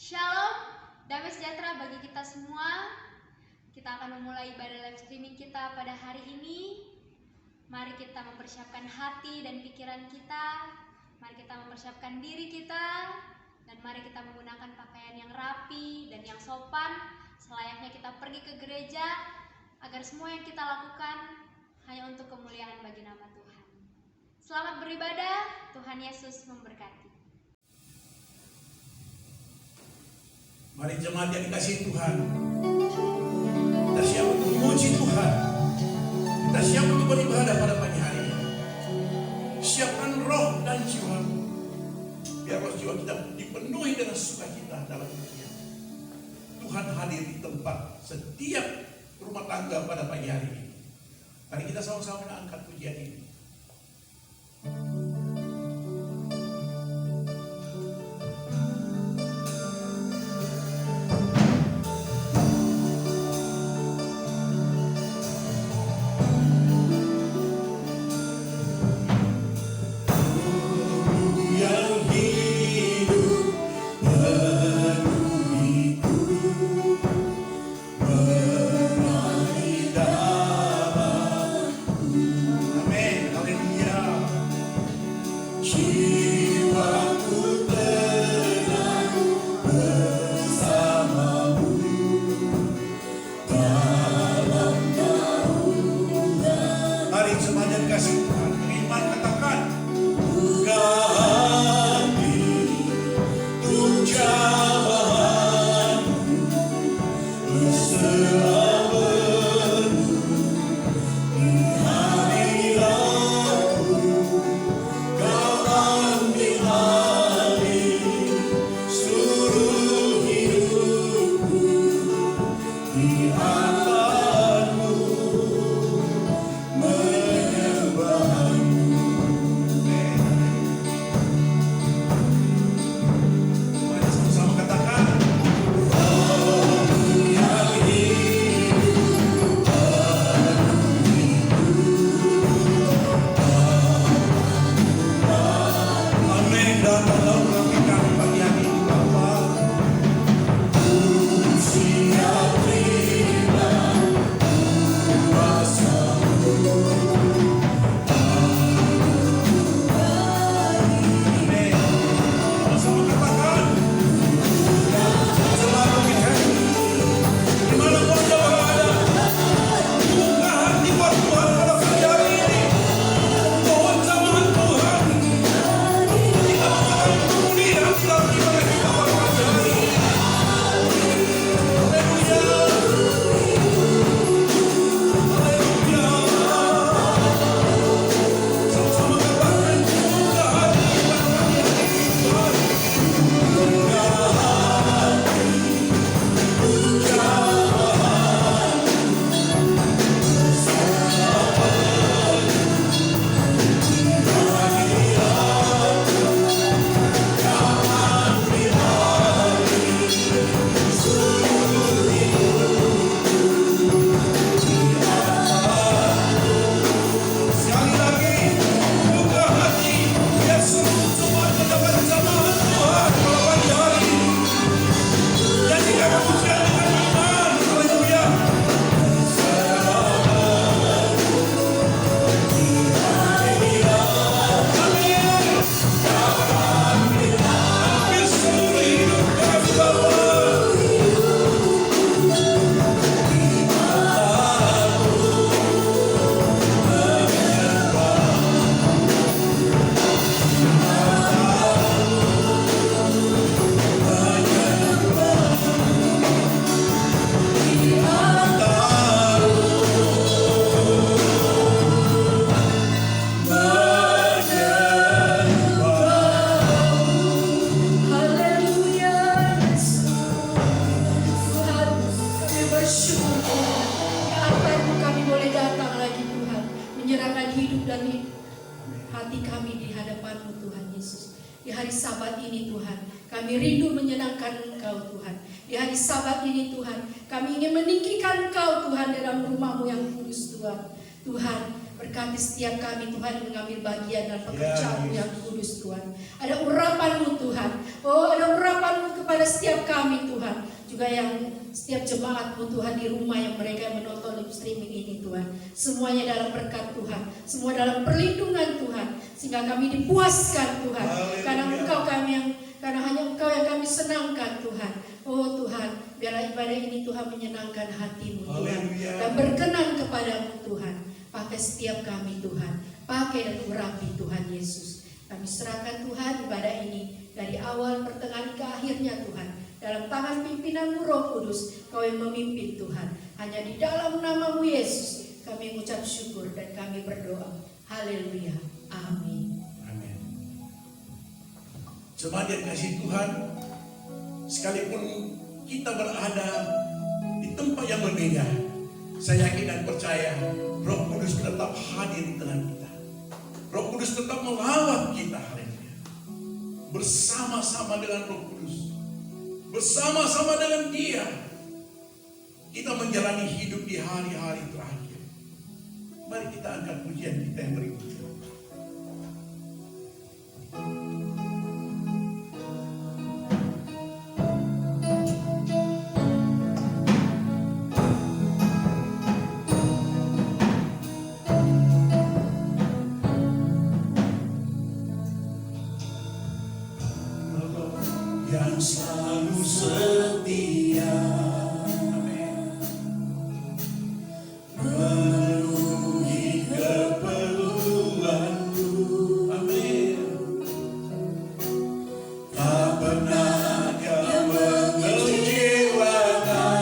Shalom, damai sejahtera bagi kita semua. Kita akan memulai ibadah live streaming kita pada hari ini. Mari kita mempersiapkan hati dan pikiran kita. Mari kita mempersiapkan diri kita. Dan mari kita menggunakan pakaian yang rapi dan yang sopan, selayaknya kita pergi ke gereja, agar semua yang kita lakukan hanya untuk kemuliaan bagi nama Tuhan. Selamat beribadah, Tuhan Yesus memberkati. Mari jemaat yang dikasihi Tuhan, kita siap untuk memuji Tuhan. Kita siap untuk beribadah pada pagi hari ini. Siapkan roh dan jiwa, biar roh jiwa kita dipenuhi dengan sukacita dalam dunia. Tuhan hadir di tempat setiap rumah tangga pada pagi hari ini. Mari kita sama-sama angkat pujian ini. Berkati setiap kami Tuhan mengambil bagian dalam pekerjaan yang kudus Tuhan. Ada urapan-Mu Tuhan. Oh, ada urapan-Mu kepada kepada setiap kami Tuhan, juga yang setiap jemaat-Mu Tuhan di rumah yang mereka menonton live streaming ini Tuhan. Semuanya dalam berkat Tuhan, semua dalam perlindungan Tuhan, sehingga kami dipuaskan Tuhan. Karena karena hanya Engkau yang kami senangkan Tuhan. Oh Tuhan, biarlah ibadah ini Tuhan menyenangkan hati-Mu Tuhan, dan berkenan kepadamu Tuhan. Pakai setiap kami Tuhan, pakai dan urapi Tuhan Yesus. Kami serahkan Tuhan ibadah ini dari awal, pertengahan ke akhirnya Tuhan, dalam tangan pimpinan-Mu Roh Kudus. Kau yang memimpin Tuhan. Hanya di dalam nama-Mu Yesus kami mengucap syukur dan kami berdoa. Haleluya. Amin. Amin. Jemaat yang kasih Tuhan, sekalipun kita berada di tempat yang berbeda, saya yakin dan percaya Roh Kudus tetap hadir di tengah kita. Roh Kudus tetap melawat kita hari ini. Bersama-sama dengan Roh Kudus, bersama-sama dengan Dia, kita menjalani hidup di hari-hari terakhir. Mari kita angkat pujian kita yang berikutnya. Yang selalu setia, memenuhi keperluanku, tak pernah Kau mengecewakan.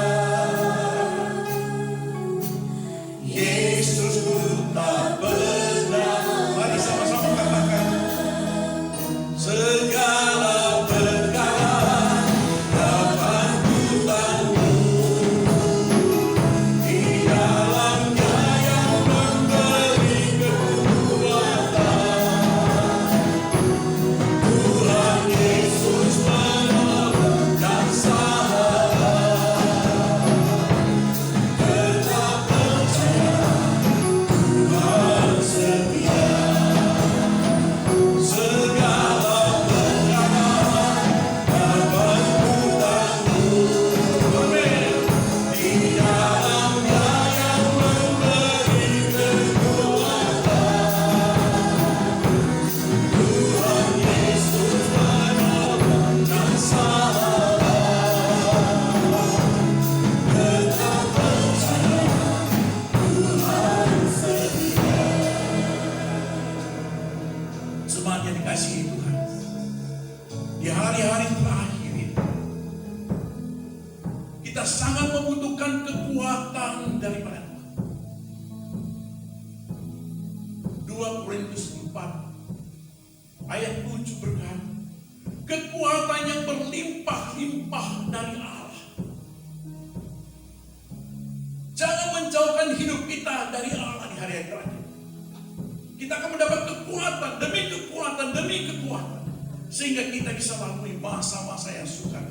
Yesusku tak pernah. Mari sama-sama katakan, Segala perkara dapat ku tanggung, di dalamnya yang memberi kekuatan. Tuhan Yesus menolong dan sahabat, tetap percaya Tuhan setia. Segala jemaat yang dikasihi Tuhan, di hari-hari terakhir ini, kita sangat membutuhkan kekuatan daripada Tuhan. 2 Korintus 4 ayat 7 berkata, kekuatan yang berlimpah-limpah dari Allah. Jangan menjauhkan hidup kita dari Allah di hari-hari terakhir. Kita akan mendapat kekuatan demi kekuatan, sehingga kita bisa lalui masa-masa yang sukar.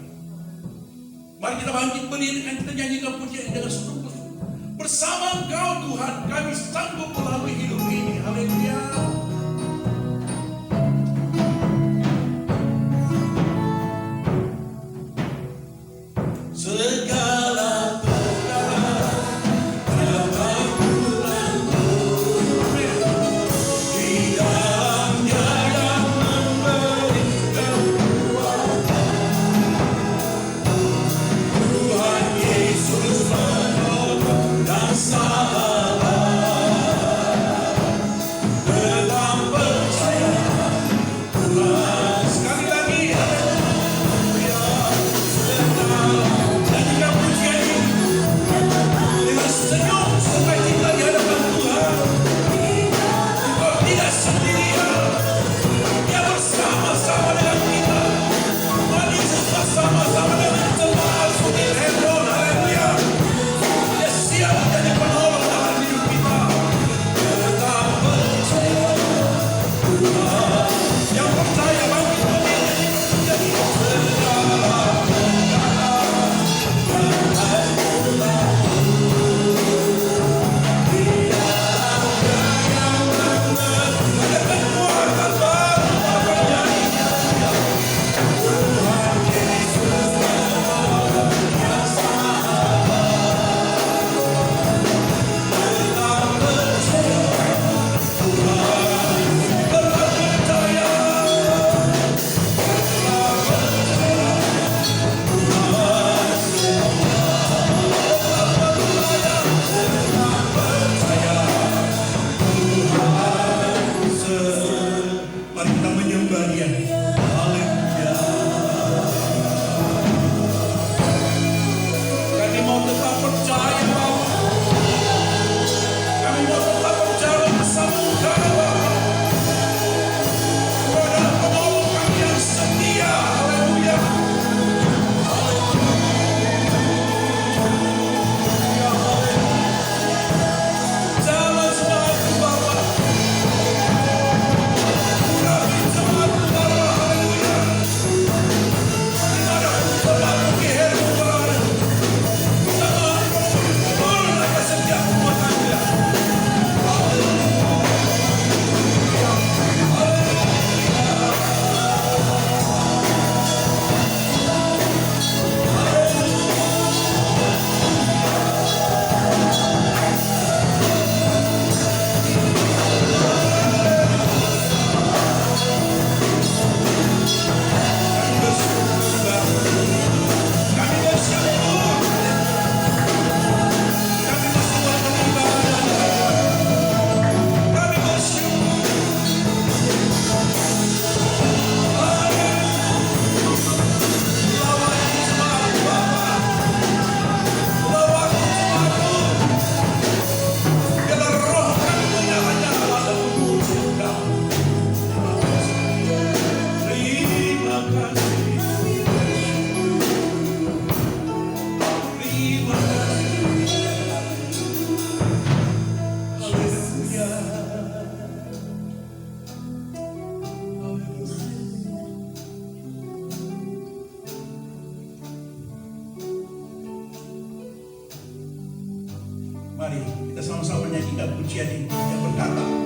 Mari kita bangkit berdiri dan kita nyanyikan pujian dengan sungguh-sungguh. Bersama Engkau Tuhan, kami sanggup melalui hidup ini. Haleluya. segala perkara dapat ku tanggung, di dalamnya yang memberi kekuatan. Tuhan Yesus menolong dan sahabat, tetap Mari kita sama-sama nyanyikan pujian ini yang berkata,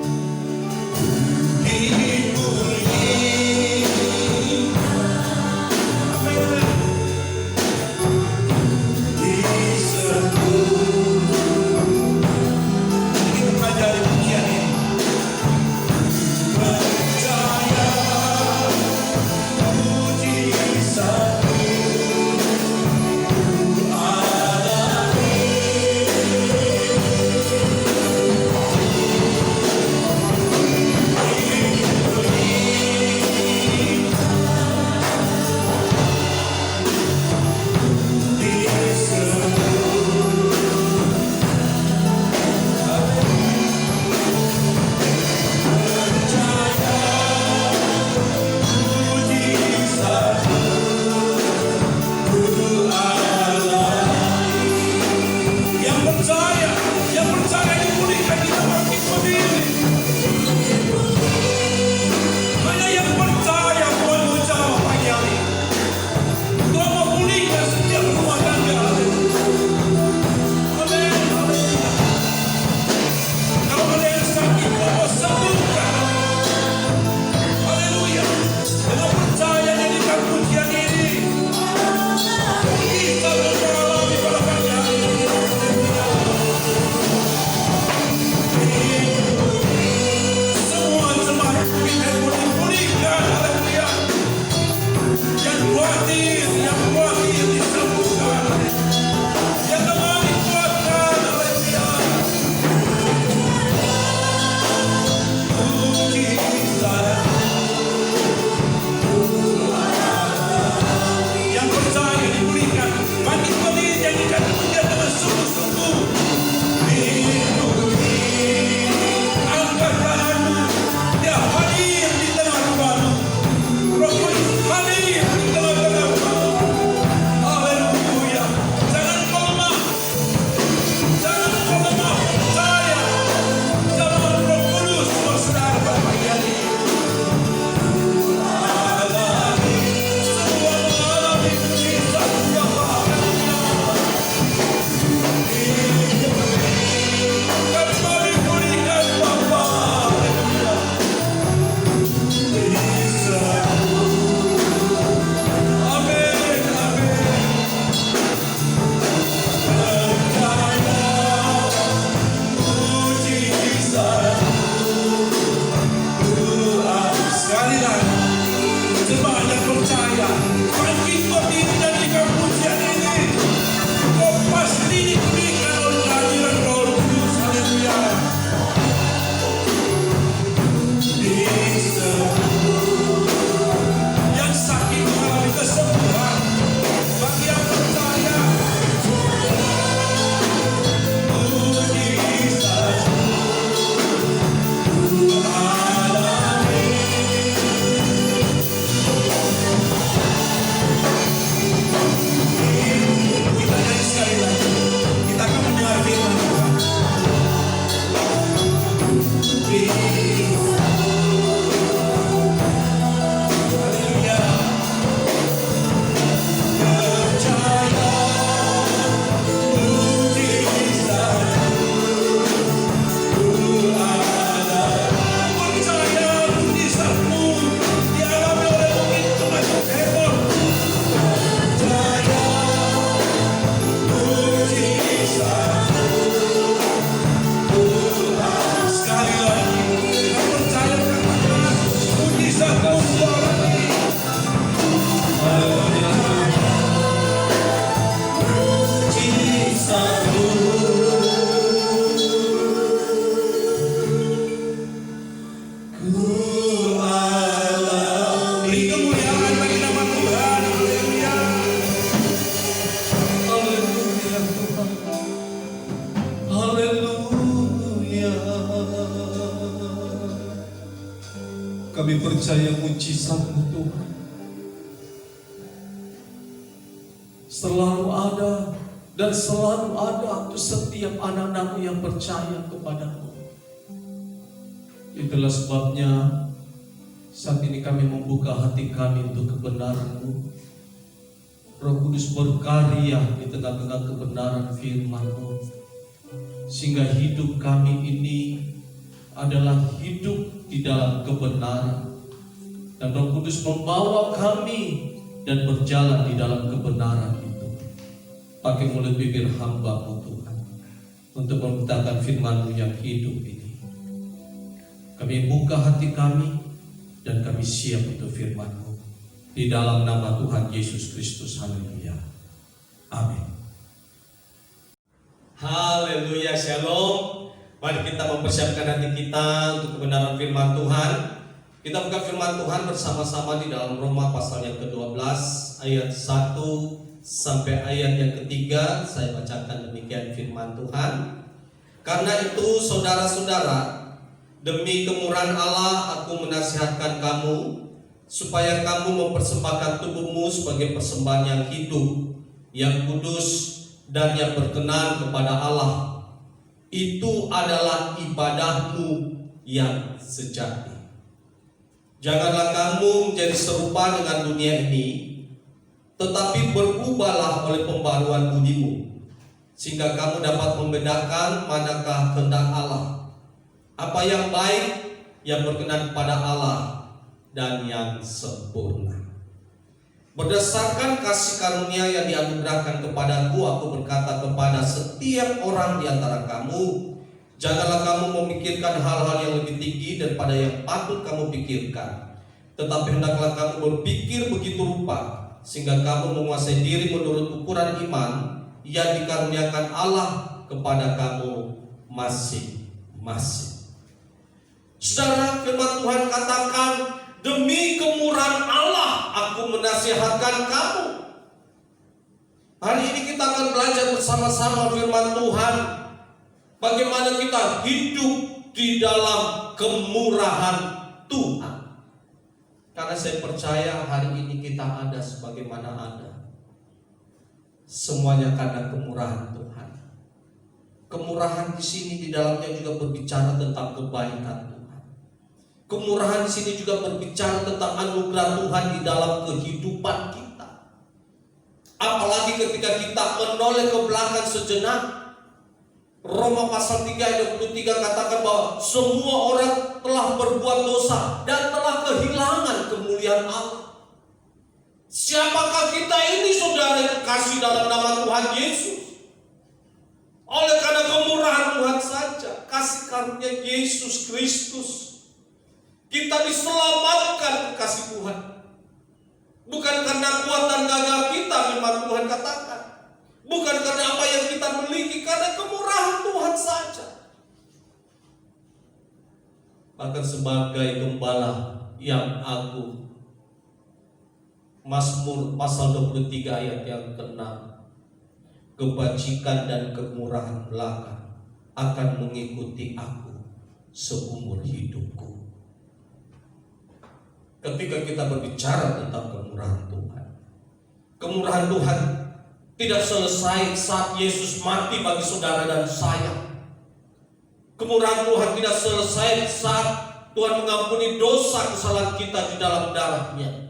Kami percaya mujizat-Mu Tuhan selalu ada dan selalu ada untuk setiap anak-anak-Mu yang percaya kepada-Mu. Itulah sebabnya saat ini kami membuka hati kami untuk kebenaran-Mu. Roh Kudus berkarya di tengah-tengah kebenaran firman-Mu. sehingga hidup kami ini adalah hidup di dalam kebenaran, dan Roh Kudus membawa kami dan berjalan di dalam kebenaran itu. Pakai mulut bibir hamba-Mu Tuhan untuk memberitakan firman-Mu yang hidup ini. Kami buka hati kami dan kami siap untuk firman-Mu. Di dalam nama Tuhan Yesus Kristus, haleluya. Amin. Haleluya, shalom. Mari kita mempersiapkan hati kita untuk kebenaran firman Tuhan. Kita buka firman Tuhan bersama-sama di dalam Roma pasal yang ke-12 ayat 1 sampai ayat yang ketiga. Saya bacakan demikian firman Tuhan. Karena itu saudara-saudara, demi kemurahan Allah aku menasihatkan kamu supaya kamu mempersembahkan tubuhmu sebagai persembahan yang hidup, yang kudus, dan yang berkenan kepada Allah. Itu adalah ibadahmu yang sejati. Janganlah kamu menjadi serupa dengan dunia ini, tetapi berubahlah oleh pembaruan budimu, sehingga kamu dapat membedakan manakah kehendak Allah, apa yang baik, yang berkenan kepada Allah, dan yang sempurna. Berdasarkan kasih karunia yang dianugerahkan kepadaku, aku berkata kepada setiap orang di antara kamu, janganlah kamu memikirkan hal-hal yang lebih tinggi daripada yang patut kamu pikirkan, tetapi hendaklah kamu berpikir begitu rupa, sehingga kamu menguasai diri menurut ukuran iman yang dikaruniakan Allah kepada kamu masing-masing. Saudara, firman Tuhan katakan, demi kemurahan Allah aku menasihatkan kamu. Hari ini kita akan belajar bersama-sama firman Tuhan, bagaimana kita hidup di dalam kemurahan Tuhan. Karena saya percaya hari ini kita ada sebagaimana ada, semuanya karena kemurahan Tuhan. Kemurahan di sini di dalamnya juga berbicara tentang kebaikan Tuhan. Kemurahan di sini juga berbicara tentang anugerah Tuhan di dalam kehidupan kita. Apalagi ketika kita menoleh ke belakang sejenak, Roma pasal 3 ayat 23 katakan bahwa semua orang telah berbuat dosa dan telah kehilangan kemuliaan Allah. Siapakah kita ini, saudara yang kasih dalam nama Tuhan Yesus? Oleh karena kemurahan Tuhan saja, kasih karunia Yesus Kristus, kita diselamatkan kasih Tuhan. Bukan karena kuatan gagah kita, firman Tuhan katakan. Bukan karena apa yang kita miliki, karena kemurahan Tuhan saja. Bahkan sebagai gembala yang agung, Mazmur pasal 23 ayat yang ke-6, kebajikan dan kemurahan belaka akan mengikuti aku seumur hidupku. Ketika kita berbicara tentang kemurahan Tuhan tidak selesai saat Yesus mati bagi saudara dan saya. Kemurahan Tuhan tidak selesai saat Tuhan mengampuni dosa kesalahan kita di dalam darah-Nya.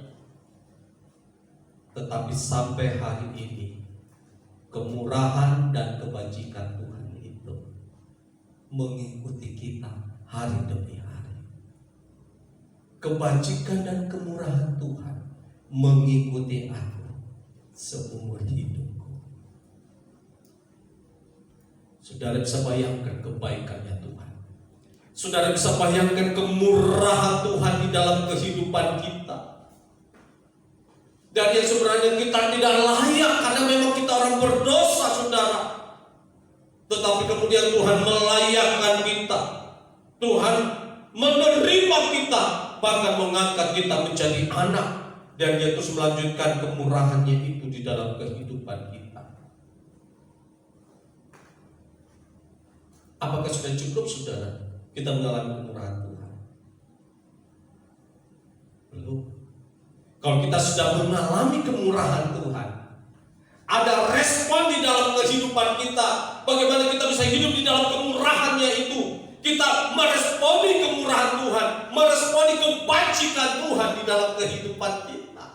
Tetapi sampai hari ini, kemurahan dan kebajikan Tuhan itu mengikuti kita hari demi hari. Kebajikan dan kemurahan Tuhan mengikuti aku seumur hidupku. Saudara bisa bayangkan kebaikannya Tuhan. Saudara bisa bayangkan kemurahan Tuhan di dalam kehidupan kita. Dan yang sebenarnya kita tidak layak, karena memang kita orang berdosa, saudara. Tetapi kemudian Tuhan melayakkan kita. Tuhan menerima kita, bahkan mengangkat kita menjadi anak, dan Dia terus melanjutkan kemurahannya itu di dalam kehidupan kita. Apakah sudah cukup, saudara, kita mengalami kemurahan Tuhan? Belum. Kalau kita sudah mengalami kemurahan Tuhan, ada respon di dalam kehidupan kita. Bagaimana kita bisa hidup di dalam kemurahannya itu? Kita meresponi kemurahan Tuhan, meresponi kebajikan Tuhan di dalam kehidupan kita.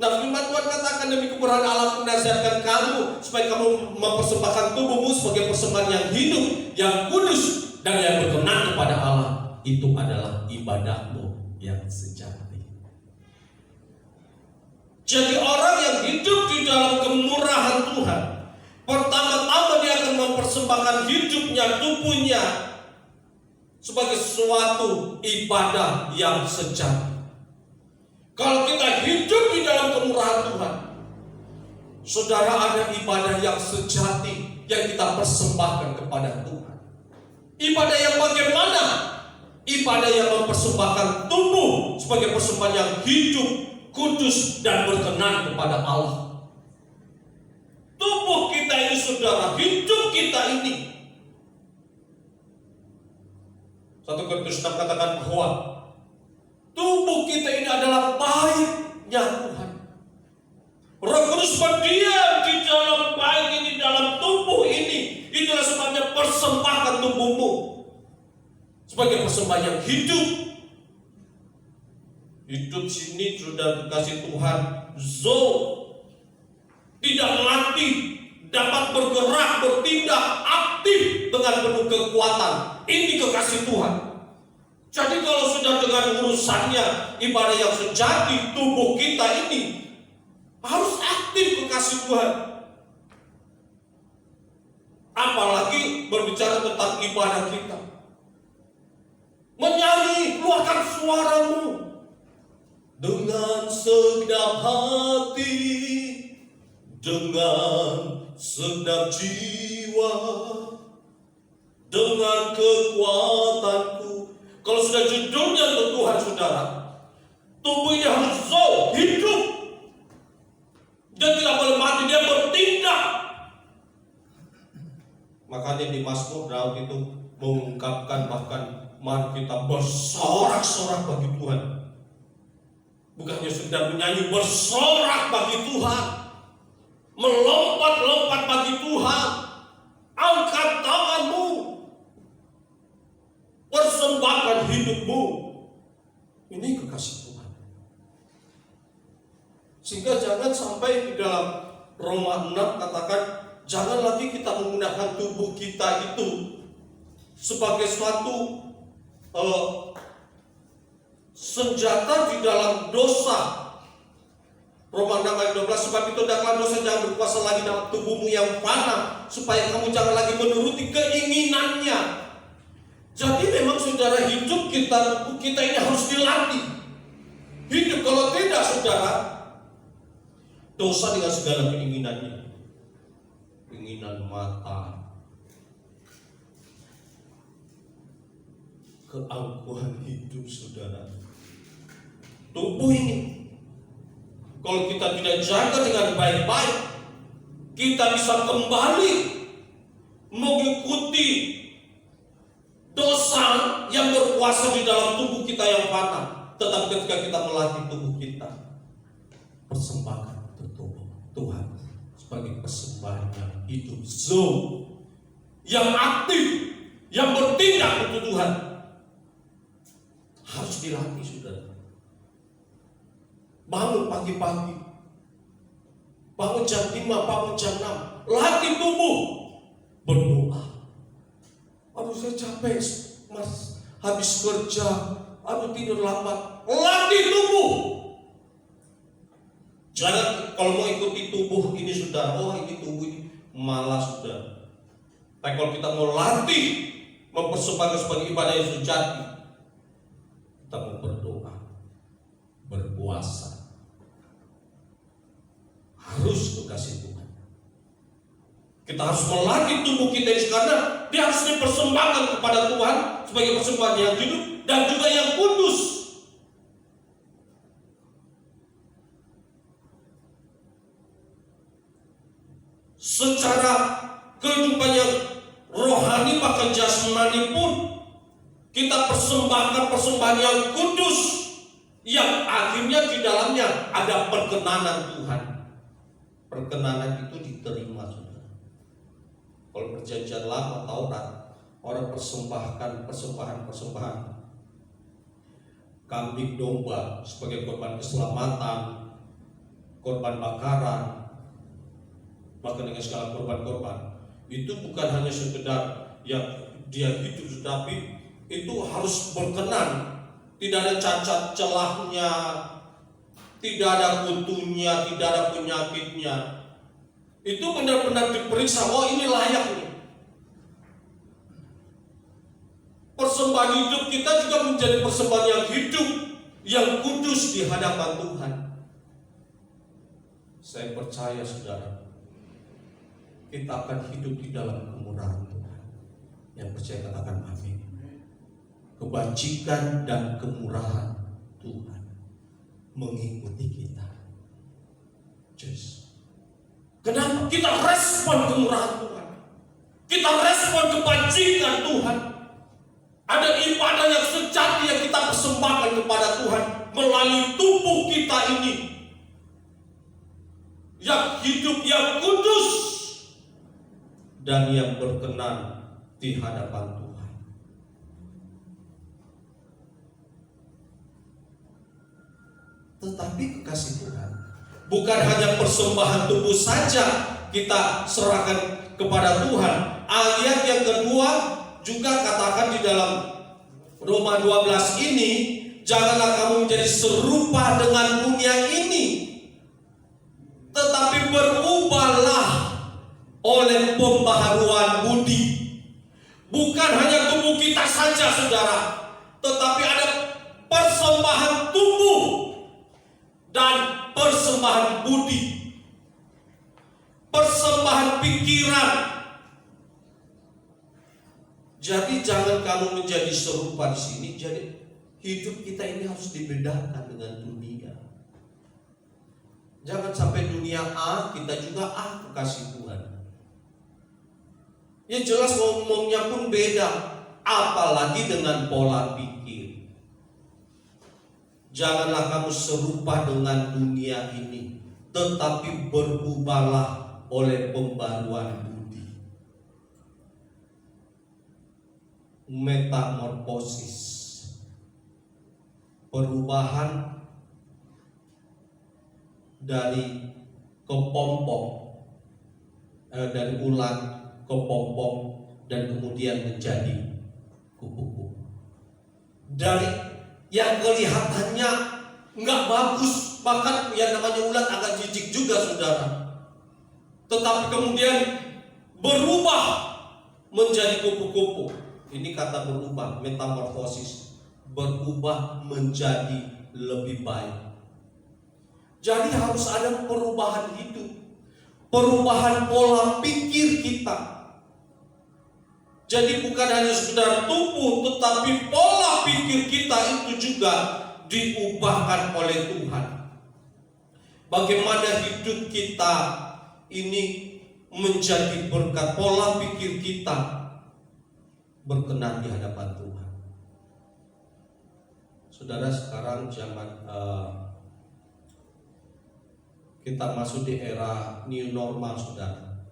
Nah, firman Tuhan katakan, demi kemurahan Allah aku menasihatkan kamu supaya kamu mempersembahkan tubuhmu sebagai persembahan yang hidup, yang kudus, dan yang berkenan kepada Allah. Itu adalah ibadahmu yang sejati. Jadi orang yang hidup di dalam kemurahan Tuhan, pertama-tama dia akan mempersembahkan hidupnya, tubuhnya sebagai suatu ibadah yang sejati. Kalau kita hidup di dalam kemurahan Tuhan, saudara, ada ibadah yang sejati yang kita persembahkan kepada Tuhan. Ibadah yang bagaimana? Ibadah yang mempersembahkan tubuh sebagai persembahan yang hidup, kudus, dan berkenan kepada Allah. Tubuh kita ini, saudara, hidup kita ini. 1 Korintus 6 katakan bahwa tubuh kita ini adalah baiknya Tuhan. Roh Kudus berdiam di dalam baik ini, dalam tubuh ini. Itulah sebabnya persembahkan tubuhmu sebagai persembahan yang hidup. Hidup sini sudah dikasih Tuhan Zoe, tidak mati, dapat bergerak, bertindak aktif dengan penuh kekuatan. Ini kekasih Tuhan. Jadi kalau sudah dengan urusannya ibadah yang sejati, tubuh kita ini harus aktif kekasih Tuhan. Apalagi berbicara tentang ibadah kita. Menyanyi, keluarkan suaramu dengan segenap hati, dengan segenap jiwa, dengan kekuatanku. Kalau sudah judulnya untuk Tuhan, saudara, tubuh ini harus hidup. Dia tidak boleh mati, dia bertindak. Makanya di Mazmur Daud itu mengungkapkan, bahkan mari kita bersorak-sorak bagi Tuhan. Bukannya sudah menyanyi bersorak bagi Tuhan, melompat-lompat bagi Tuhan. Angkat tanganmu, persembahkan hidupmu. Ini kekasih Tuhan. Sehingga jangan sampai di dalam Roma 6 katakan, jangan lagi kita menggunakan tubuh kita itu sebagai suatu senjata di dalam dosa. Roma 6 ayat 12, sebab itu hendaklah dosa jangan berkuasa lagi dalam tubuhmu yang fana, supaya kamu jangan lagi menuruti keinginannya. Jadi memang saudara, hidup kita, tubuh kita ini harus dilatih. Hidup, kalau tidak saudara, dosa dengan segala keinginannya. Keinginan mata, keangkuhan hidup saudara. Tubuh ini kalau kita tidak jaga dengan baik-baik, kita bisa kembali mengikuti dosa yang berkuasa di dalam tubuh kita yang fana. Tetapi ketika kita melatih tubuh kita, persembahkan untuk Tuhan sebagai persembahan yang hidup, yang aktif, yang bertindak untuk Tuhan, harus dilatih, saudara. Bangun pagi-pagi, bangun jam 5, bangun jam 6, latih tubuh, berdoa. Aduh saya capek mas, habis kerja, aduh tidur lambat. Latih tubuh. Jangan kalau mau ikuti tubuh ini sudah, oh ini tubuh ini malas sudah. Tapi kalau kita mau latih, mempersembahkan sebagai ibadah yang sejati, kita mau berdoa, berpuasa, harus kekasih Tuhan. Kita harus melatih tubuh kita ini karena dia harus dipersembahkan kepada Tuhan sebagai persembahan yang hidup dan juga yang kudus. Secara kehidupan yang rohani bahkan jasmani pun kita persembahkan persembahan yang kudus yang akhirnya di dalamnya ada perkenanan Tuhan. Perkenanan itu diterima, saudara. Kalau perjanjian lama Taurat, orang persembahkan persembahan kambing domba sebagai korban keselamatan, korban bakaran, bahkan dengan segala korban-korban, itu bukan hanya sekedar yang dia hidup, tetapi itu harus berkenan, tidak ada cacat celahnya, tidak ada kutunya, tidak ada penyakitnya. Itu benar-benar diperiksa, oh ini layak nih. Persembahan hidup kita juga menjadi persembahan yang hidup, yang kudus di hadapan Tuhan. Saya percaya saudara, kita akan hidup di dalam kemurahan Tuhan. Yang percaya katakan amin. Kebajikan dan kemurahan Tuhan mengikuti kita. Just. Kenapa? Kita respon kemurahan Tuhan, kita respon kebajikan Tuhan. Ada ibadah yang sejati yang kita persembahkan kepada Tuhan melalui tubuh kita ini, yang hidup, yang kudus, dan yang berkenan di hadapan Tuhan. Tetapi kekasih Tuhan, bukan hanya persembahan tubuh saja kita serahkan kepada Tuhan. Ayat yang kedua juga katakan di dalam Roma 12 ini, janganlah kamu menjadi serupa dengan dunia ini, tetapi berubahlah oleh pembaharuan budi. Bukan hanya tubuh kita saja saudara, tetapi ada persembahan tubuh dan persembahan budi, persembahan pikiran. Jadi jangan kamu menjadi serupa di sini. Jadi hidup kita ini harus dibedakan dengan dunia. Jangan sampai dunia A, kita juga A, kekasih Tuhan. Ya jelas ngomongnya pun beda, apalagi dengan pola pikir. Janganlah kamu serupa dengan dunia ini, tetapi berubahlah oleh pembaruan budi. Metamorfosis, perubahan dari kepompong, dari ulat ke pompong, dan kemudian menjadi kupu-kupu. Dari yang kelihatannya nggak bagus, bahkan yang namanya ulat agak jijik juga saudara, tetapi kemudian berubah menjadi kupu-kupu. Ini kata berubah, metamorfosis, berubah menjadi lebih baik. Jadi harus ada perubahan hidup, perubahan pola pikir kita. Jadi bukan hanya sekedar tubuh, tetapi pola pikir kita itu juga diubahkan oleh Tuhan. Bagaimana hidup kita ini menjadi berkat, pola pikir kita berkenan di hadapan Tuhan. Saudara, sekarang zaman kita masuk di era new normal, saudara.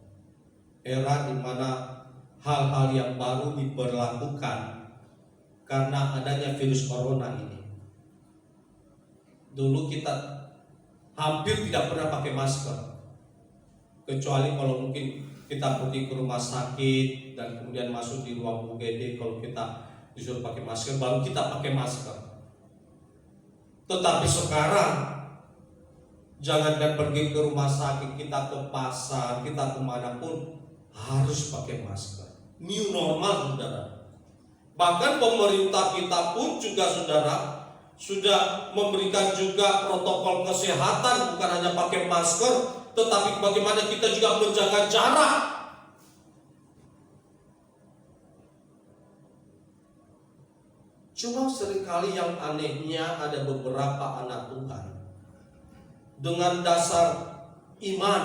Era di mana hal-hal yang baru diberlakukan karena adanya virus corona ini. Dulu kita hampir tidak pernah pakai masker, kecuali kalau mungkin kita pergi ke rumah sakit dan kemudian masuk di ruang UGD, kalau kita disuruh pakai masker baru kita pakai masker. Tetapi sekarang jangankan pergi ke rumah sakit, kita ke pasar, kita kemanapun harus pakai masker. New normal saudara. Bahkan pemerintah kita pun juga saudara sudah memberikan juga protokol kesehatan, bukan hanya pakai masker, tetapi bagaimana kita juga menjaga jarak. Cuma seringkali yang anehnya ada beberapa anak Tuhan dengan dasar iman,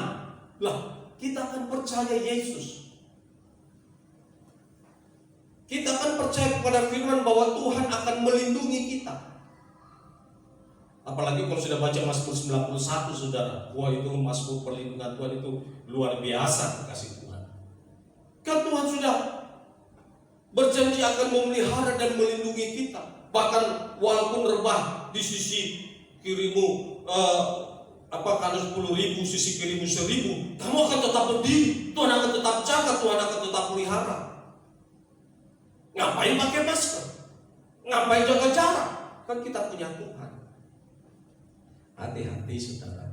lah kita akan percaya Yesus, kita akan percaya kepada firman bahwa Tuhan akan melindungi kita. Apalagi kalau sudah baca Mazmur 91 saudara, wah itu Mazmur perlindungan Tuhan itu luar biasa, kasih Tuhan. Kan Tuhan sudah berjanji akan memelihara dan melindungi kita. Bahkan walaupun rebah di sisi kirimu Apa kalau 10.000 sisi kirimu 1.000, kamu akan tetap berdiri. Tuhan akan tetap jaga, Tuhan akan tetap pelihara. Ngapain pakai masker? Ngapain jaga jarak? Kan kita punya Tuhan. Hati-hati saudara.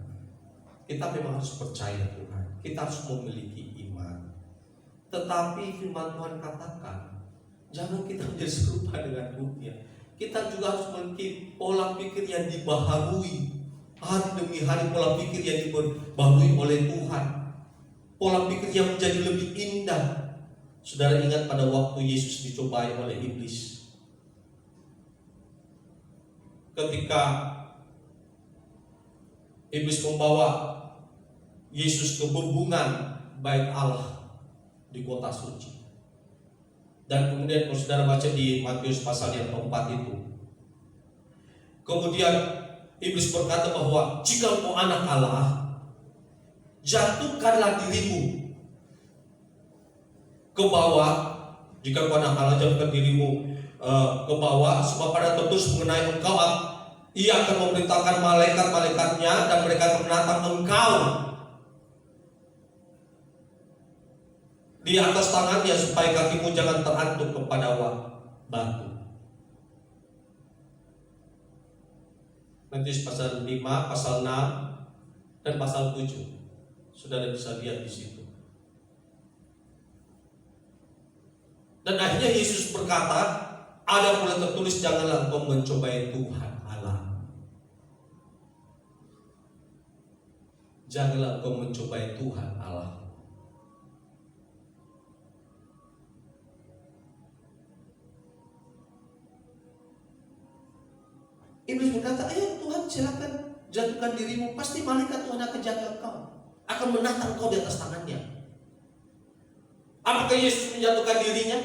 Kita memang harus percaya Tuhan. Kita harus memiliki iman. Tetapi firman Tuhan katakan, jangan kita menjadi serupa dengan dunia. Kita juga harus memiliki pola pikir yang dibaharui. Hari demi hari pola pikir yang dibaharui oleh Tuhan. Pola pikir yang menjadi lebih indah. Saudara ingat pada waktu Yesus dicobai oleh iblis. Ketika iblis membawa Yesus ke bebungan bait Allah di kota suci. Dan kemudian kalau saudara baca di Matius pasal yang keempat itu, kemudian iblis berkata bahwa jika engkau anak Allah, jatuhkanlah dirimu ke bawah. Jika engkau anak Allah, jatuhkan dirimu ke bawah, sebab pada tertulis mengenai engkau, ia akan memerintahkan malaikat-malaikatnya dan mereka akan menatang engkau di atas tangannya supaya kakimu jangan terantuk kepada batu. Matius pasal 5, pasal 6 dan pasal 7. Saudara bisa lihat di situ. Dan akhirnya Yesus berkata, ada pula tertulis, janganlah engkau mencobai Tuhan Allah. Janganlah engkau mencobai Tuhan Allah. Iblis berkata, ayo Tuhan silakan jatuhkan dirimu, pasti malaikat Tuhan akan jaga engkau, akan menatang engkau di atas tangannya. Apakah Yesus menjatuhkan dirinya?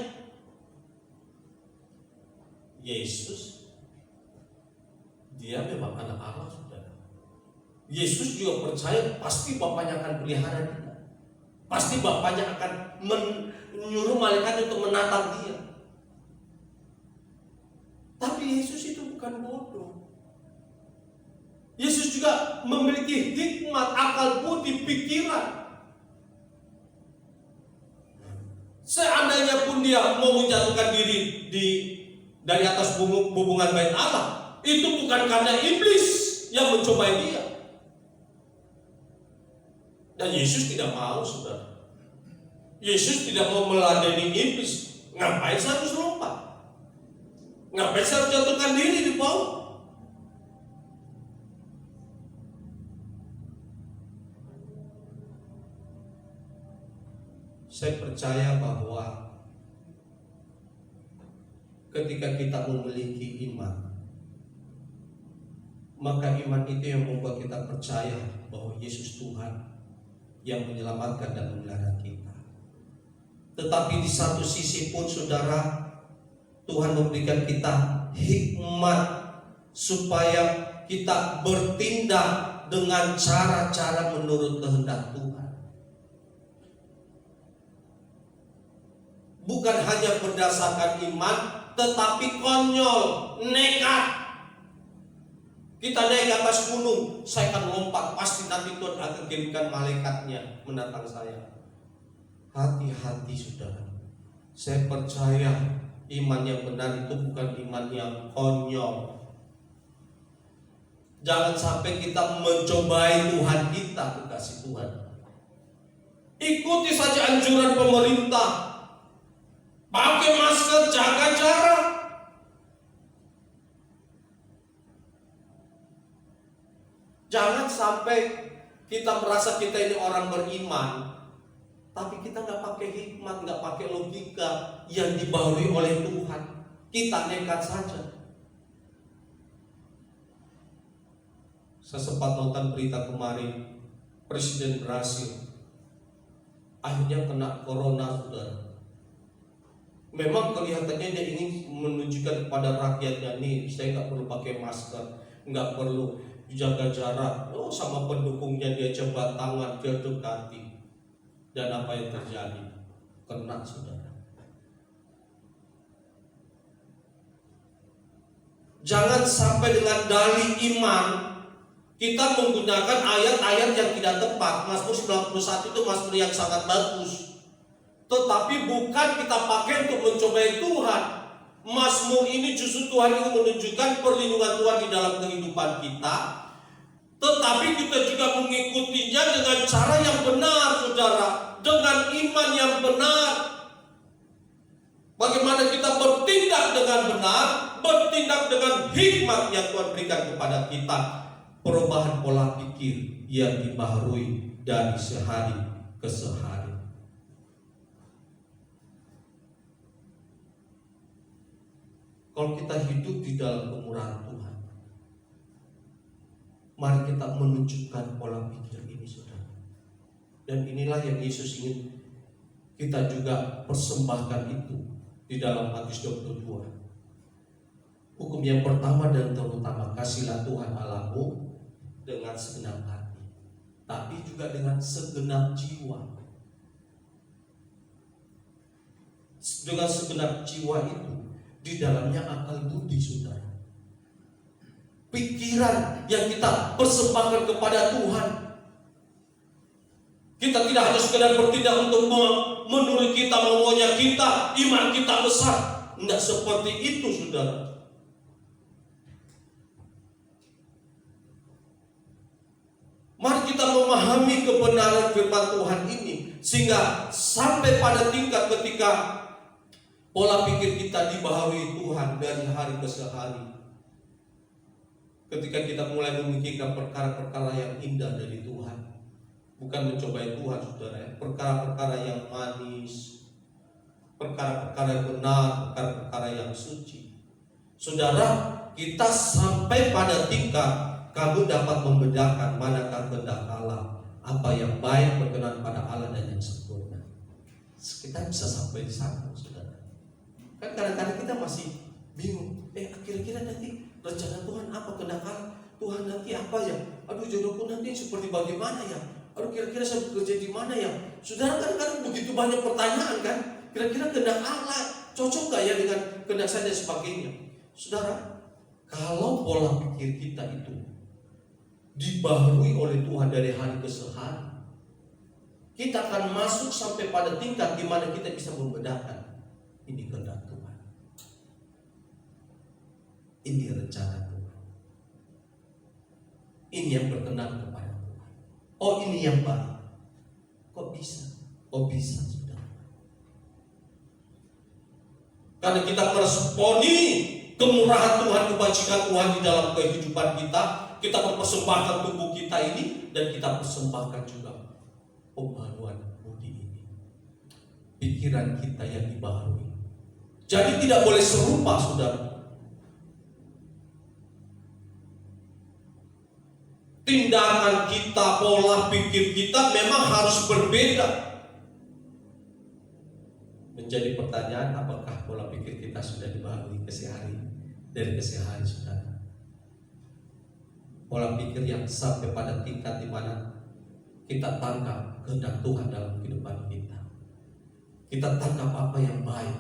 Yesus, dia memang anak Allah, saudara. Yesus juga percaya pasti Bapaknya akan pelihara dia. Pasti Bapaknya akan menyuruh malaikat untuk menatang dia. Tapi Yesus itu bukan bodoh. Yesus juga memiliki hikmat, akal budi, pikiran. Seandainya pun dia mau menjatuhkan diri dari atas bubungan bait Allah, itu bukan karena iblis yang mencobai dia. Dan Yesus tidak mau, saudara. Yesus tidak mau meladeni iblis. Ngapain saya harus lompat? Ngapain saya harus jatuhkan diri di bawah? Saya percaya bahwa ketika kita memiliki iman, maka iman itu yang membuat kita percaya bahwa Yesus Tuhan yang menyelamatkan dan memelihara kita. Tetapi di satu sisi pun, saudara, Tuhan memberikan kita hikmat supaya kita bertindak dengan cara-cara menurut kehendak Tuhan. Bukan hanya berdasarkan iman, tetapi konyol, nekat. Kita naik ke atas gunung, saya akan lompat, pasti nanti Tuhan akan kirimkan malaikatnya menatang saya. Hati-hati saudara. Saya percaya iman yang benar itu bukan iman yang konyol. Jangan sampai kita mencobai Tuhan kita, kekasih Tuhan. Ikuti saja anjuran pemerintah. Pakai masker, jaga jarak. Jangan sampai kita merasa kita ini orang beriman, tapi kita nggak pakai hikmat, nggak pakai logika yang dibaharui oleh Tuhan. Kita nekat saja. Saya sempat nonton berita kemarin, Presiden Brasil akhirnya kena corona, saudara. Memang kelihatannya dia ingin menunjukkan kepada rakyatnya, nih saya nggak perlu pakai masker, nggak perlu jaga jarak. Oh, sama pendukungnya dia coba tangan, dia dekati. Dan apa yang terjadi? Kena, saudara. Jangan sampai dengan dalih iman kita menggunakan ayat-ayat yang tidak tepat. Mazmur 91 itu mazmur yang sangat bagus, tetapi bukan kita pakai untuk mencobai Tuhan. Mazmur ini justru Tuhan ingin menunjukkan perlindungan Tuhan di dalam kehidupan kita, tetapi kita juga mengikutinya dengan cara yang benar, saudara, dengan iman yang benar. Bagaimana kita bertindak dengan benar, bertindak dengan hikmat yang Tuhan berikan kepada kita. Perubahan pola pikir yang dibaharui dari sehari ke sehari. Kalau kita hidup di dalam kemurahan Tuhan, mari kita menunjukkan pola pikir ini, saudara. Dan inilah yang Yesus ingin kita juga persembahkan itu di dalam Matius 22. Hukum yang pertama dan terutama, kasihlah Tuhan Allahmu dengan segenap hati, tapi juga dengan segenap jiwa. Dengan segenap jiwa itu di dalamnya akal budi, saudara. Pikiran yang kita persembahkan kepada Tuhan. Kita tidak hanya sekedar bertindak untuk menurut kita maunya kita, iman kita besar. Tidak seperti itu, saudara. Mari kita memahami kebenaran firman Tuhan ini, sehingga sampai pada tingkat ketika pola pikir kita dibaharui Tuhan dari hari ke hari. Ketika kita mulai memikirkan perkara-perkara yang indah dari Tuhan, bukan mencobai Tuhan, saudara, perkara-perkara yang manis, perkara-perkara yang benar, perkara-perkara yang suci. Saudara, kita sampai pada tingkat kamu dapat membedakan manakah kehendak Allah, apa yang baik, berkenan pada Allah, dan yang sempurna. Kita bisa sampai di sana, saudara. Kan kadang-kadang kita masih bingung. Kira-kira nanti rencana Tuhan apa, kehendak Allah Tuhan nanti apa ya? Aduh, jodohku nanti seperti bagaimana ya? Aduh, kira-kira saya bekerja di mana ya? Saudara, kadang-kadang begitu banyak pertanyaan kan? Kira-kira kehendak Allah cocok gak ya dengan kehendak saya dan sebagainya? Saudara, kalau pola pikir kita itu dibaharui oleh Tuhan dari hari ke hari, kita akan masuk sampai pada tingkat di mana kita bisa membedakan ini kehendak Tuhan, ini rencana Tuhan, ini yang berkenan kepada Tuhan. Oh, ini yang baik. Kok bisa? Oh, bisa, saudara. Karena kita meresponi kemurahan Tuhan, kebajikan Tuhan di dalam kehidupan kita. Kita mempersembahkan tubuh kita ini, dan kita persembahkan juga pembaharuan budi ini, pikiran kita yang dibaharui. Jadi tidak boleh serupa, saudara. Tindakan kita, pola pikir kita memang harus berbeda. Menjadi pertanyaan, apakah pola pikir kita sudah dibaharui dari kesehari, saudara? Pola pikir yang sampai pada tingkat di mana kita tangkap kehendak Tuhan dalam kehidupan kita. Kita tangkap apa yang baik.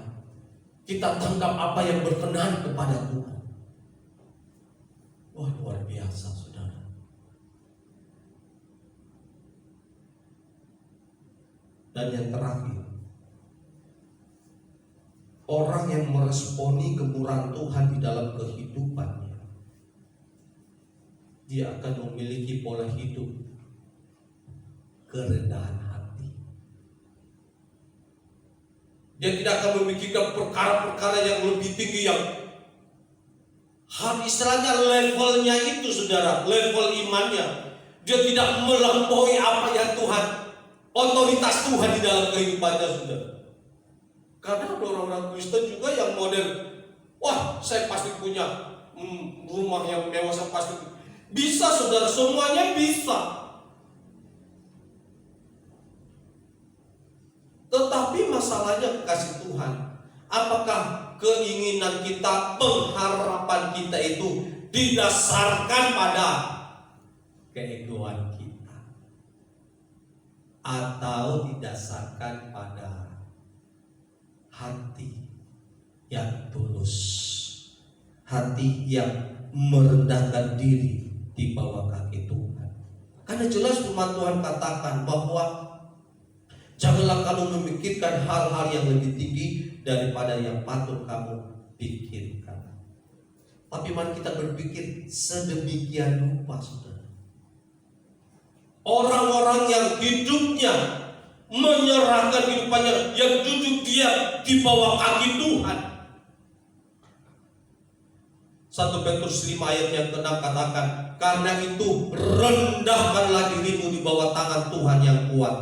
Kita tangkap apa yang berkenan kepada Tuhan. Wah, luar biasa, saudara. Dan yang terakhir, orang yang meresponi kemurahan Tuhan di dalam kehidupannya, dia akan memiliki pola hidup kerendahan hati. Dia tidak akan memikirkan perkara-perkara yang lebih tinggi, yang istilahnya levelnya itu, saudara, level imannya. Dia tidak melampaui apa yang Tuhan, otoritas Tuhan di dalam kehidupannya, saudara. Karena ada orang-orang Kristen juga yang model, wah, saya pasti punya rumah yang mewah, saya pasti. Bisa, saudara, semuanya bisa. Tetapi masalahnya, kekasih Tuhan, apakah keinginan kita, pengharapan kita itu didasarkan pada keegoan kita, atau didasarkan pada hati yang tulus, hati yang merendahkan diri di bawah kaki Tuhan. Karena jelas firman Tuhan katakan bahwa janganlah kamu memikirkan hal-hal yang lebih tinggi daripada yang patut kamu pikirkan. Tapi mari kita berpikir sedemikian rupa, saudara. Orang-orang yang hidupnya menyerahkan hidupannya, yang duduk diam di bawah kaki Tuhan. 1 Petrus 5 ayat yang ke-6 katakan, karena itu rendahkanlah dirimu di bawah tangan Tuhan yang kuat,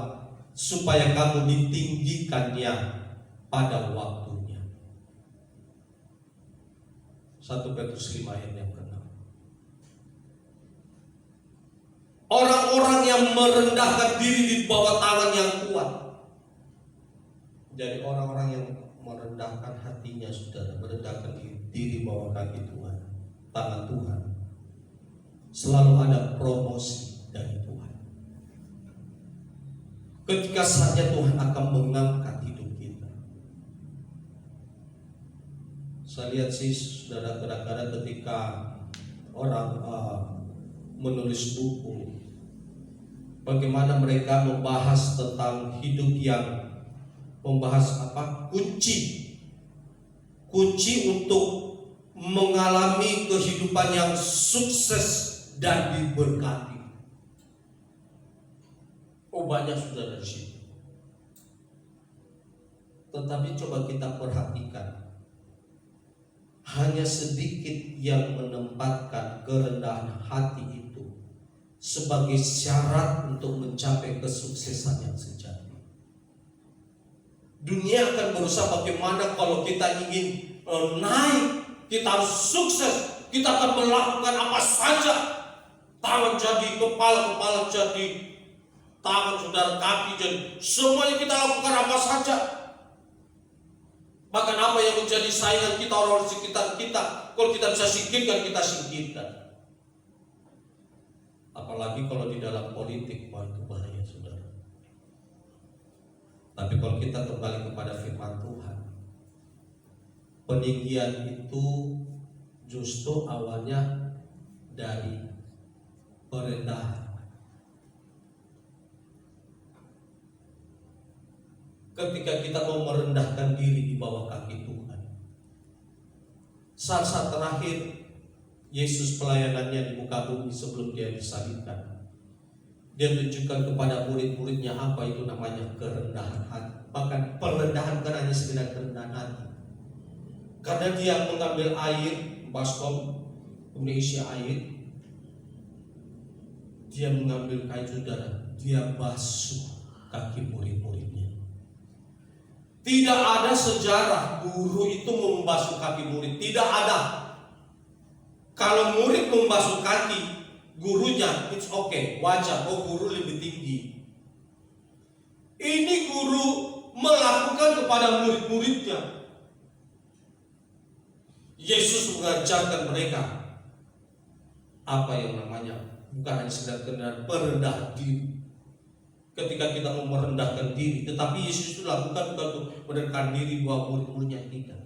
supaya kamu ditinggikannya pada waktunya. 1 Petrus 5 ayat yang ke-6. Orang-orang yang merendahkan diri di bawah tangan yang kuat. Jadi orang-orang yang merendahkan hatinya, saudara, merendahkan diri di bawah kaki Tuhan, tangan Tuhan, selalu ada promosi dari Tuhan. Ketika saatnya Tuhan akan mengangkat hidup kita. Saya lihat sih, saudara, kadang-kadang ketika orang menulis buku, bagaimana mereka membahas tentang hidup yang membahas kunci untuk mengalami kehidupan yang sukses dan diberkati. Oh, banyak sudah dari situ. Tetapi coba kita perhatikan, hanya sedikit yang menempatkan kerendahan hati itu sebagai syarat untuk mencapai kesuksesan yang sejati. Dunia akan berusaha bagaimana kalau kita ingin naik, kita harus sukses, kita akan melakukan apa saja. Tangan jadi kepala, kepala jadi tangan, saudara, kaki jadi, semuanya kita lakukan apa saja. Bahkan apa yang menjadi saingan kita, orang-orang sekitar kita, kalau kita bisa singkirkan, kita singkirkan. Apalagi kalau di dalam politik, wah itu bahaya, saudara. Tapi kalau kita kembali kepada firman Tuhan, peninggian itu justru awalnya dari perendahan. Ketika kita mau merendahkan diri di bawah kaki Tuhan, saat-saat terakhir Yesus pelayanannya di muka bumi sebelum dia disalibkan, dia tunjukkan kepada murid-muridnya apa itu namanya kerendahan hati. Bahkan perendahan bukan hanya sekedar kerendahan hati, karena dia mengambil air, baskom, kemudian isi air, dia mengambil kain, saudara, dia basuh kaki murid-muridnya. Tidak ada sejarah guru itu membasuh kaki murid, tidak ada. Kalau murid membasuh kaki gurunya, it's okay, wajar. Oh, guru lebih tinggi. Ini guru melakukan kepada murid-muridnya. Yesus mengajarkan mereka apa yang namanya bukan hanya sekedar kerendahan, merendah diri. Ketika kita mau merendahkan diri, tetapi Yesus itu lakukan bukan untuk merendahkan diri buat murid-muridnya, tidak.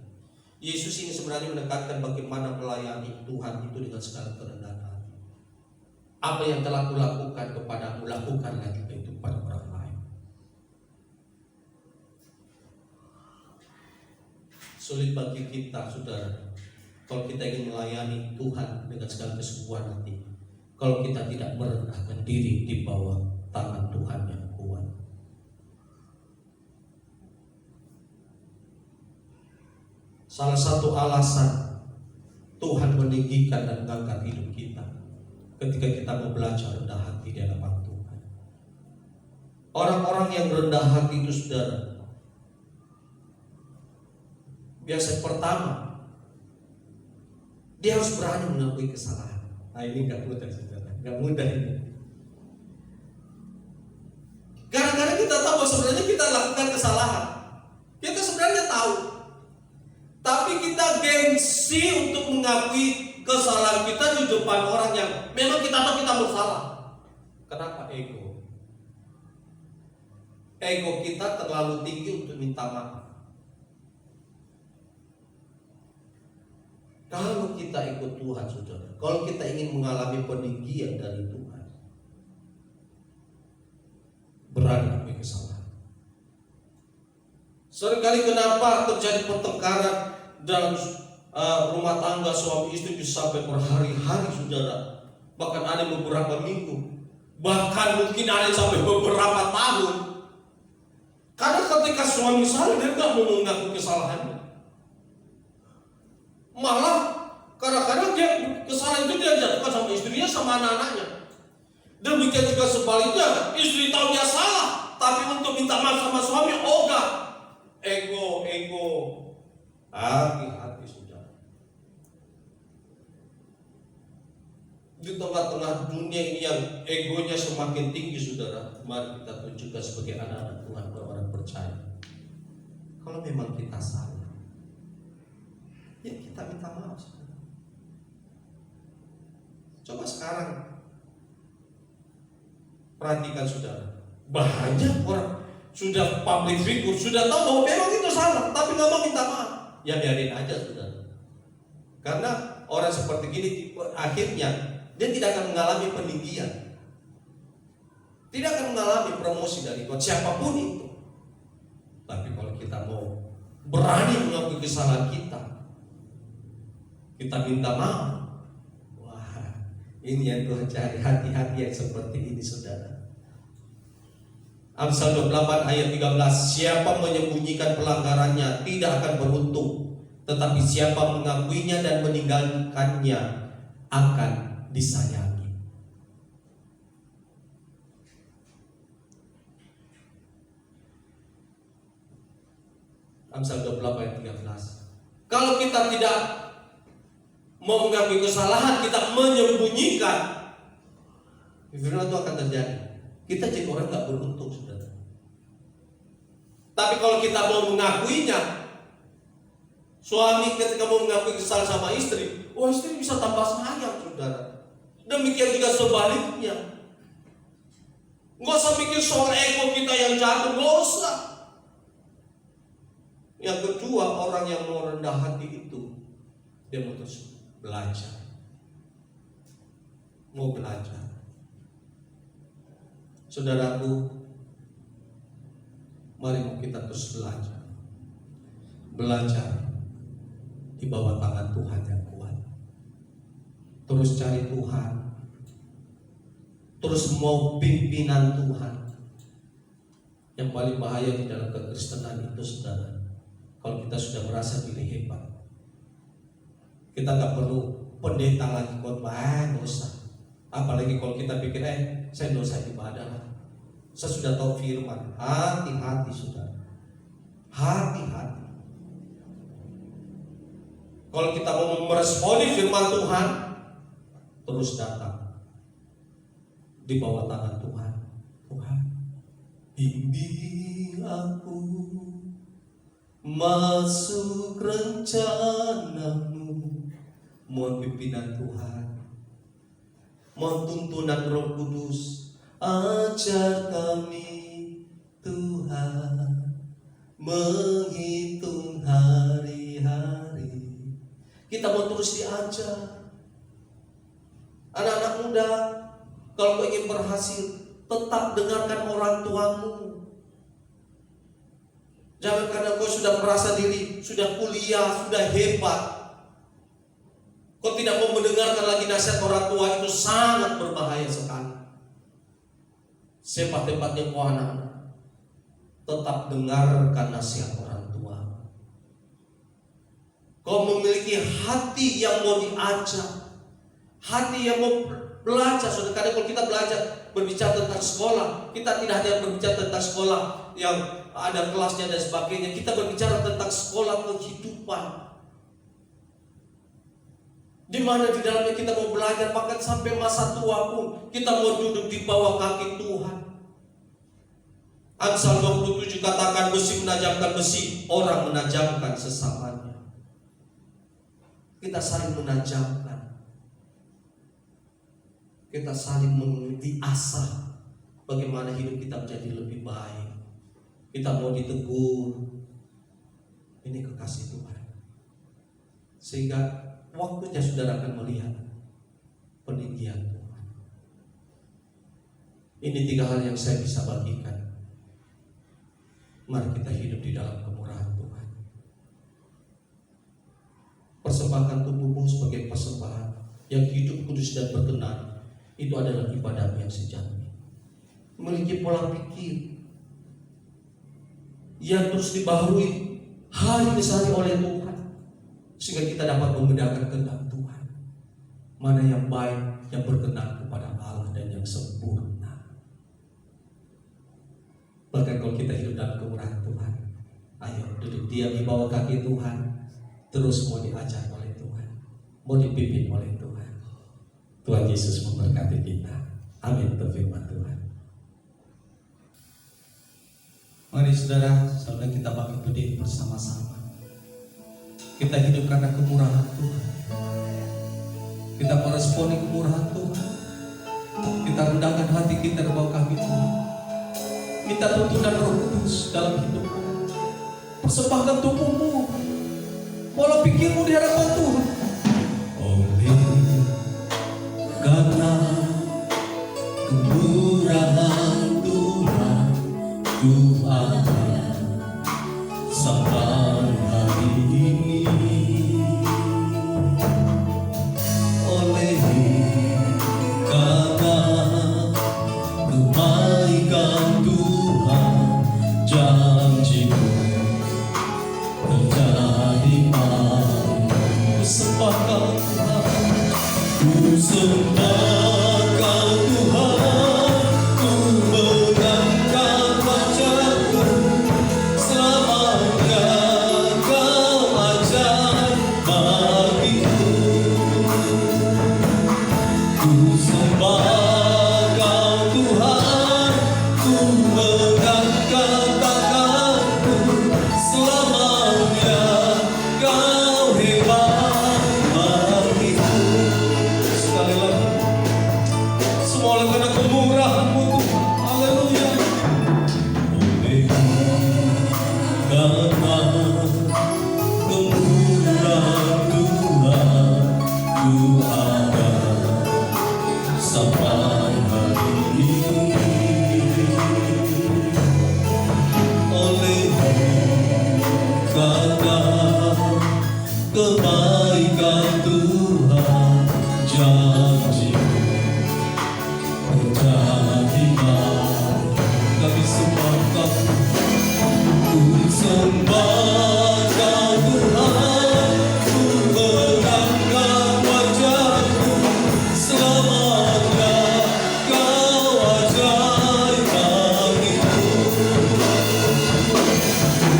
Yesus ini sebenarnya menekankan bagaimana melayani Tuhan itu dengan segala kerendahan hati. Apa yang telah kulakukan kepadamu, lakukanlah juga itu pada orang lain. Sulit bagi kita, saudara, kalau kita ingin melayani Tuhan dengan segala kesungguhan hati, kalau kita tidak merendahkan diri di bawah tangan Tuhan yang kuat. Salah satu alasan Tuhan meninggikan dan mengangkat hidup kita ketika kita mau belajar rendah hati di hadapan Tuhan. Orang-orang yang rendah hati itu, saudara, biasa pertama dia harus berani mengakui kesalahan. Nah, ini nggak mudah, saudara, nggak mudah ini. Kadang-kadang kita tahu bahwa sebenarnya kita lakukan kesalahan, kita sebenarnya tahu, tapi kita gengsi untuk mengakui kesalahan kita di depan orang yang memang kita tahu kita bersalah. Kenapa? Ego. Ego kita terlalu tinggi untuk minta maaf. Kalau kita ikut Tuhan, saudara, kalau kita ingin mengalami peninggian dari Tuhan, berani akui kesalahan. Seringkali kenapa terjadi pertengkaran dalam rumah tangga suami istri bisa sampai berhari-hari, saudara, bahkan ada beberapa minggu, bahkan mungkin ada sampai beberapa tahun. Karena ketika suami salah, dia nggak mau mengaku kesalahannya. Malah kadang-kadang dia kesalahan itu dia jatuhkan sama istrinya, sama anak-anaknya. Demikian juga sebaliknya, istri tahu dia salah, tapi untuk minta maaf sama suami ogah. Ego. Hati-hati, saudara. Di tengah-tengah dunia ini yang egonya semakin tinggi, saudara, mari kita tunjukkan sebagai anak-anak Tuhan, orang percaya. Kalau memang kita salah, ya kita minta maaf, saudara. Coba sekarang perhatikan, saudara, banyak orang sudah public figure, sudah tahu bahwa memang itu salah, tapi nggak mau minta maaf. Ya biarin aja, saudara. Karena orang seperti gini akhirnya dia tidak akan mengalami peninggian, tidak akan mengalami promosi dari Tuhan, siapapun itu. Tapi kalau kita mau berani mengakui kesalahan kita minta maaf. Wah, ini yang Tuhan cari, hati-hati yang seperti ini, saudara. Amsal 28 ayat 13, siapa menyembunyikan pelanggarannya tidak akan beruntung, tetapi siapa mengakuinya dan meninggalkannya akan disayangi. Amsal 28 ayat 13. Kalau kita tidak mau mengakui kesalahan, kita menyembunyikan, firman itu akan terjadi. Kita jadi orang gak beruntung, saudara. Tapi kalau kita mau mengakuinya, suami ketika mau mengakui kesalahan sama istri, istri bisa tambah sayang, saudara. Demikian juga sebaliknya. Nggak usah mikir soal ego kita yang jatuh, nggak usah. Yang kedua, orang yang mau rendah hati itu, dia mau terus belajar. Mau belajar. Saudaraku, mari kita terus belajar. Belajar di bawah tangan Tuhan yang kuat. Terus cari Tuhan. Terus mau pimpinan Tuhan. Yang paling bahaya di dalam kekristenan itu, saudara, kalau kita sudah merasa diri hebat, kita gak perlu pendeta lagi khotbah, gak usah. Apalagi kalau kita pikir, saya dosa ibadah lah, saya sudah tahu firman. Hati-hati, saudara. Hati-hati. Kalau kita mau meresponi firman Tuhan, terus datang di bawah tangan Tuhan. Tuhan, bimbing aku masuk rencana-Mu. Mohon pimpinan Tuhan, mohon tuntunan Roh Kudus. Ajar kami, Tuhan, menghitung hari-hari. Kita mau terus diajar. Anak-anak muda, kalau kau ingin berhasil, tetap dengarkan orang tuamu. Jangan karena kau sudah merasa diri, sudah kuliah, sudah hebat, kau tidak mau mendengarkan lagi nasihat orang tua. Itu sangat berbahaya sekali. Sepat-tepatnya kau anak-anak, tetap dengarkan nasihat orang tua. Kau memiliki hati yang mau diajak, hati yang mau belajar. Saudara, kadang kalau kita belajar berbicara tentang sekolah, kita tidak hanya berbicara tentang sekolah yang ada kelasnya dan sebagainya. Kita berbicara tentang sekolah kehidupan, di mana di dalamnya kita mau belajar, bahkan sampai masa tua pun kita mau duduk di bawah kaki Tuhan. Amsal 27 katakan, besi menajamkan besi, orang menajamkan sesamanya. Kita saling menajamkan, kita saling diasah bagaimana hidup kita menjadi lebih baik. Kita mau ditegur, ini kekasih Tuhan, sehingga waktunya saudara akan melihat peninggian Tuhan. Ini 3 hal yang saya bisa bagikan. Mari kita hidup di dalam kemurahan Tuhan. Persembahkan tubuhmu sebagai persembahan yang hidup, kudus dan berkenan, itu adalah ibadah yang sejati. Memiliki pola pikir yang terus dibaharui hari ke hari oleh Tuhan, sehingga kita dapat membedakan kehendak Tuhan, mana yang baik, yang berkenan kepada Allah, dan yang sempurna. Bahkan kalau kita hidup dalam kemurahan Tuhan, ayo duduk diam di bawah kaki Tuhan, terus mau diajar oleh Tuhan, mau dipimpin oleh Tuhan. Tuhan Yesus memberkati kita. Amin. Firman Tuhan. Mari saudara kita bangkit berdiri bersama-sama. Kita hidup karena kemurahan Tuhan. Kita meresponi kemurahan Tuhan. Kita rendahkan hati kita di bawah kaki Tuhan. Minta tuntunan Roh Kudus dalam hidupmu. Persembahkan tubuhmu, pola pikirmu di hadapan Tuhan. Karena kemurahan Tuhan, ku ada sampai hari ini. Oleh karena kebaikan Tuhan, janji-Mu terjadi padaku. Persembahkan Tuhan, ku sembahkan Tuhan, ku mengangkat wajahku, selamanya Kau ajar bagiku. Ku sembahkan Tuhan, ku mengangkat tanganku, selamanya Kau hebat bagiku. Sekali lagi, semua oleh karena kemurahan-Mu Tuhan. Haleluya. Oleh karena kemurahan Tuhan, ku ada sampai hari ini. Oleh karena kebaikan Tuhan, janji-Mu terjadi padaku. Kami sembahkan, ku sembahkan Tuhan, ku mengangkat wajahku, selamanya Kau ajaib bagiku.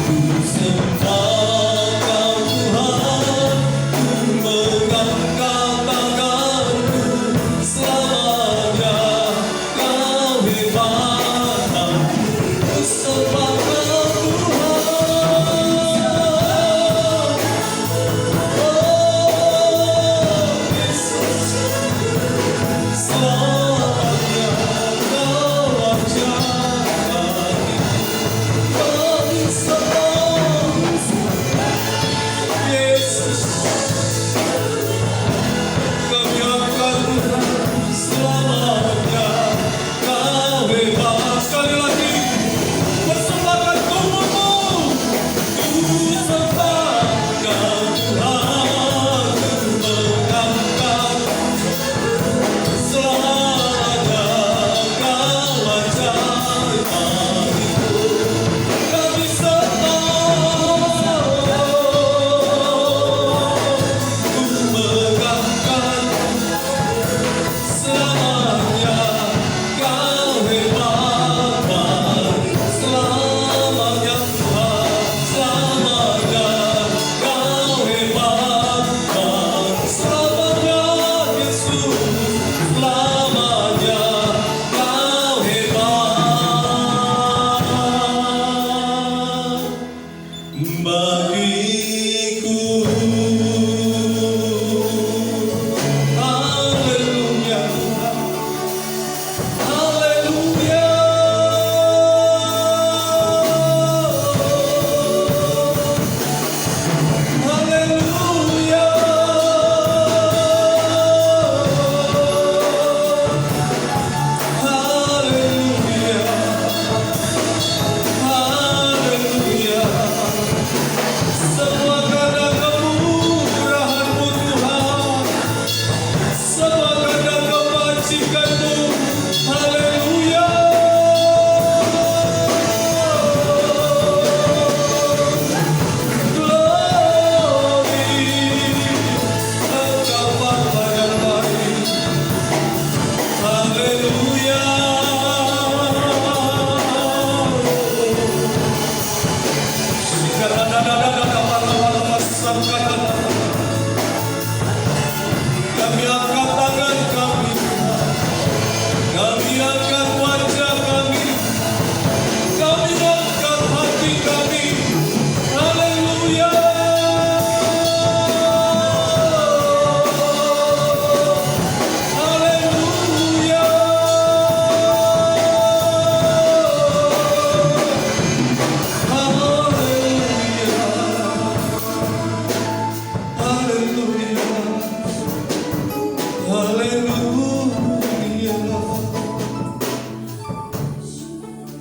Ku sembahkan Tuhan, ku mengangkat tanganku, selamanya Kau hebat. Ku sembahkan Tuhan.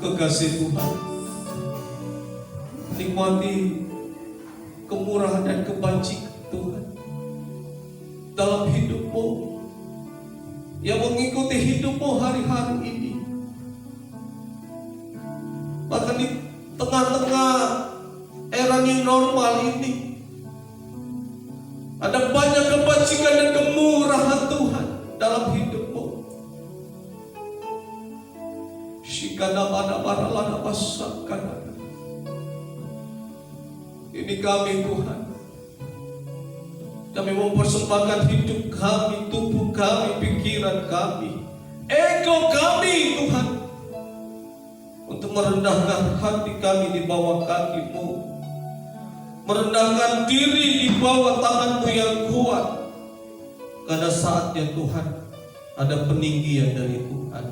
kekasih Tuhan, nikmati kemurahan dan kebajikan Tuhan dalam hidupmu, yang mengikuti hidupmu hari-hari ini. Bahkan di tengah-tengah era new normal ini, ada banyak kebajikan dan kemurahan Tuhan dalam hidupmu. Ini kami Tuhan, kami mempersembahkan hidup kami, tubuh kami, pikiran kami, ego kami Tuhan, untuk merendahkan hati kami di bawah kaki-Mu, merendahkan diri di bawah tangan-Mu yang kuat. Karena saatnya Tuhan ada peninggian dari Tuhan.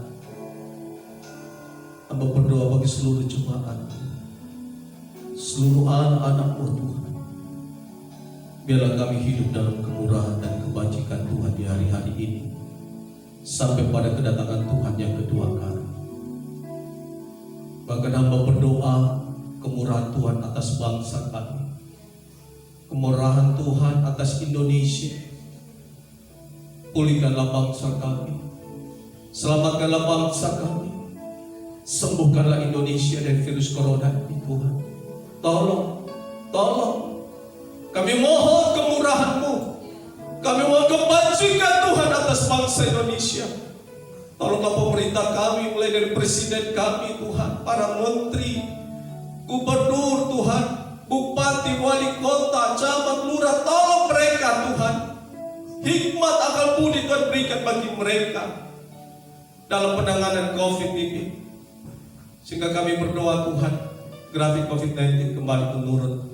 Hamba berdoa bagi seluruh jemaat, seluruh anak-anak-Mu Tuhan, biarlah kami hidup dalam kemurahan dan kebajikan Tuhan di hari-hari ini, sampai pada kedatangan Tuhan yang kedua kali. Bahkan hamba berdoa kemurahan Tuhan atas bangsa kami, kemurahan Tuhan atas Indonesia. Pulihkanlah bangsa kami, selamatkanlah bangsa kami, sembuhkanlah Indonesia dari virus corona ini Tuhan. Tolong, kami mohon kemurahan-Mu, kami mohon kebajikan Tuhan atas bangsa Indonesia. Tolonglah pemerintah kami, mulai dari presiden kami Tuhan, para menteri, gubernur Tuhan, bupati, wali kota, camat, lurah, tolong mereka Tuhan. Hikmat akal budi Tuhan berikan bagi mereka dalam penanganan COVID ini. Sehingga kami berdoa Tuhan, grafik COVID-19 kembali menurun,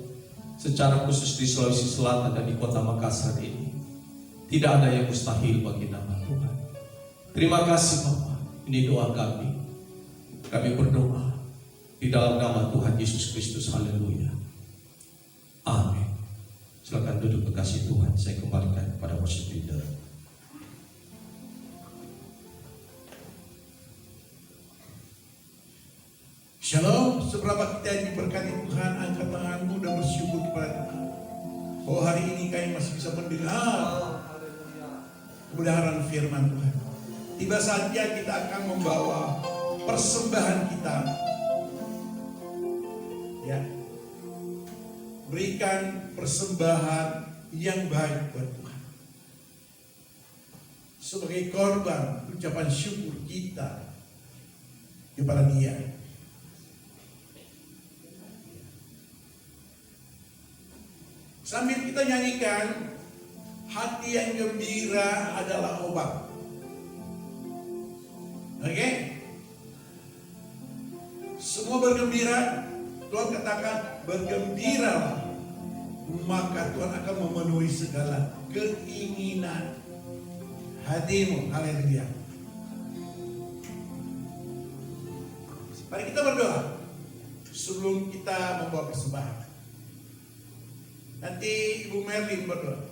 secara khusus di Sulawesi Selatan dan di kota Makassar ini. Tidak ada yang mustahil bagi nama Tuhan. Terima kasih Bapak, ini doa kami. Kami berdoa di dalam nama Tuhan Yesus Kristus. Haleluya. Amin. Silakan duduk kekasih Tuhan. Saya kembalikan kepada worship leader. Shalom, seberapa kita yang diberkati Tuhan, angkat tanganmu dan bersyukur kepada Tuhan bahwa hari ini kami masih bisa mendengar kebenaran firman Tuhan. Tiba saatnya kita akan membawa persembahan kita, ya, berikan persembahan yang baik buat Tuhan sebagai korban ucapan syukur kita kepada Dia. Sambil kita nyanyikan, hati yang gembira adalah obat. Oke? Semua bergembira. Tuhan katakan bergembiralah, maka Tuhan akan memenuhi segala keinginan hatimu. Haleluya. Mari kita berdoa sebelum kita membawa persembahan. Nanti Ibu Merlin berdoa.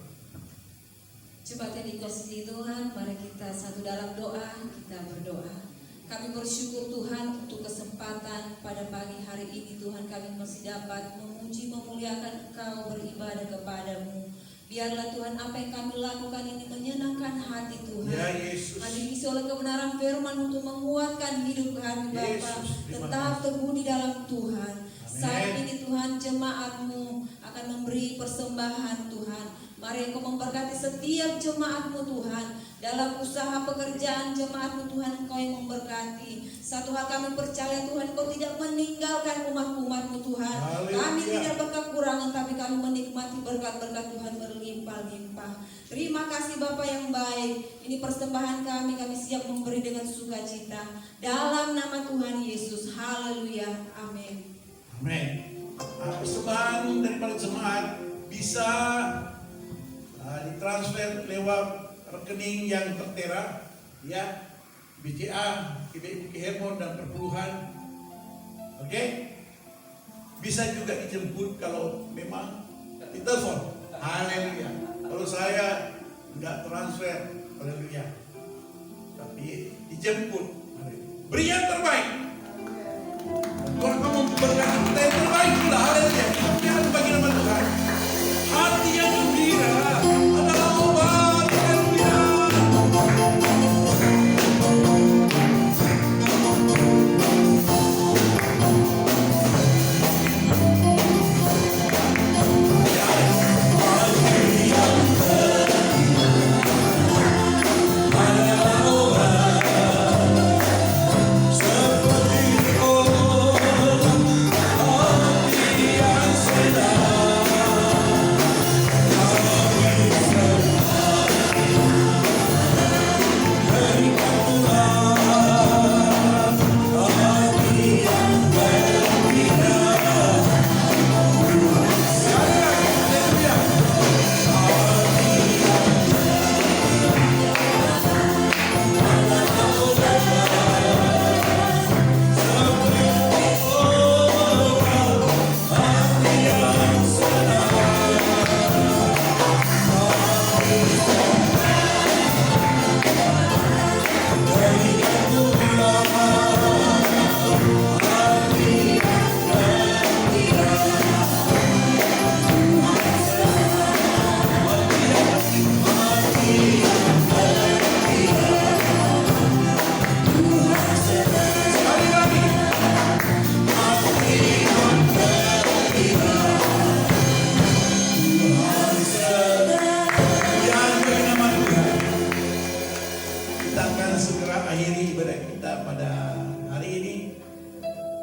Jemaat yang dikasihi Tuhan, mari kita satu dalam doa, kita berdoa. Kami bersyukur Tuhan untuk kesempatan pada pagi hari ini Tuhan, kami masih dapat memuji, memuliakan Engkau, beribadah kepadamu. Biarlah Tuhan apa yang kami lakukan ini menyenangkan hati Tuhan. Ya Yesus. Kami diisi oleh kebenaran firman untuk menguatkan hidup kami Bapa. Tetap teguh di dalam Tuhan. Saat ini Tuhan, jemaat-Mu akan memberi persembahan Tuhan. Mari Engkau memberkati setiap jemaat-Mu Tuhan. Dalam usaha pekerjaan jemaat-Mu Tuhan, Engkau yang memberkati. Satu hal kami percaya Tuhan, Engkau tidak meninggalkan umat-umat-Mu Tuhan. Kami tidak berkekurangan, tapi kami menikmati berkat-berkat Tuhan berlimpah-limpah. Terima kasih Bapa yang baik. Ini persembahan kami siap memberi dengan sukacita. Dalam nama Tuhan Yesus. Haleluya. Amin. Amin. Persembahan daripada jemaat bisa ditransfer lewat rekening yang tertera, ya, BCA, IBU Kehemon dan Perpuluhan. Oke? Bisa juga dijemput kalau memang ditelepon. Haleluya. Kalau saya enggak transfer, haleluya, tapi dijemput. Beri yang terbaik.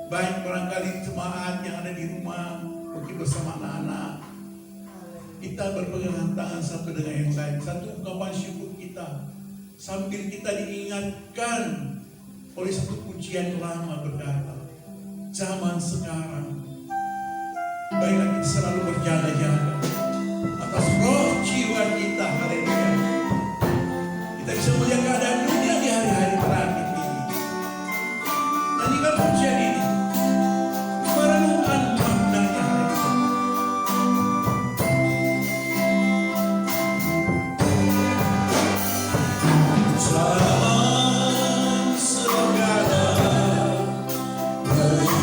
Baik barangkali jemaat yang ada di rumah, mungkin bersama anak-anak, kita berpegangan tangan satu dengan yang lain. Satu ungkapan syukur kita sambil kita diingatkan oleh satu pujian lama berkata, zaman sekarang baiklah kita selalu berjaga-jaga atas roh jiwa kita. Haleluya. Kita bisa melihat keadaan dunia di hari-hari terakhir ini. Nyanyikan pujian ini, merenungkan maknanya. Zaman sekarang berjaga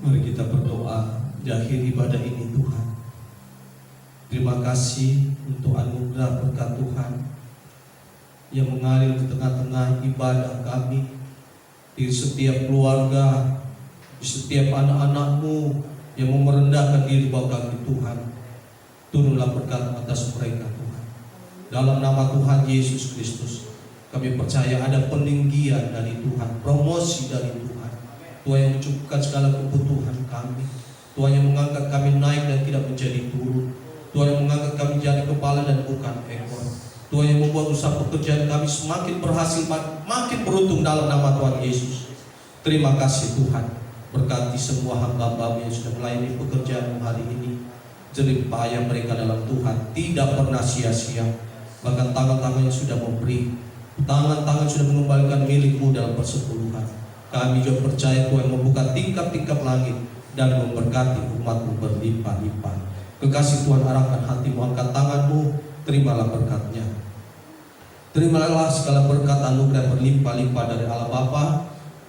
Mari kita berdoa di akhir ibadah ini Tuhan. Terima kasih untuk anugerah berkat Tuhan yang mengalir di tengah-tengah ibadah kami, di setiap keluarga, di setiap anak-anak-Mu yang mau merendahkan diri bawah kaki Tuhan. Turunlah berkat atas mereka Tuhan. Dalam nama Tuhan Yesus Kristus, kami percaya ada peninggian dari Tuhan, promosi dari Tuhan. Tuhan yang mencukupkan segala kebutuhan kami. Tuhan yang mengangkat kami naik dan tidak menjadi turun. Tuhan yang mengangkat kami jadi kepala dan bukan ekor. Tuhan yang membuat usaha pekerjaan kami semakin berhasil, makin beruntung dalam nama Tuhan Yesus. Terima kasih Tuhan. Berkati semua hamba-hamba yang sudah melayani pekerjaan hari ini. Jerih payah mereka dalam Tuhan tidak pernah sia-sia. Bahkan tangan-tangan yang sudah memberi, tangan-tangan sudah mengembalikan milikmu dalam persepuluhan. Kami juga percaya Tuhan membuka tingkap-tingkap langit dan memberkati umat-Mu berlimpah-limpah. Kekasih Tuhan, arahkan hatimu, angkat tanganmu, terimalah berkatnya. Terimalah segala berkat anugerah berlimpah-limpah dari Allah Bapa,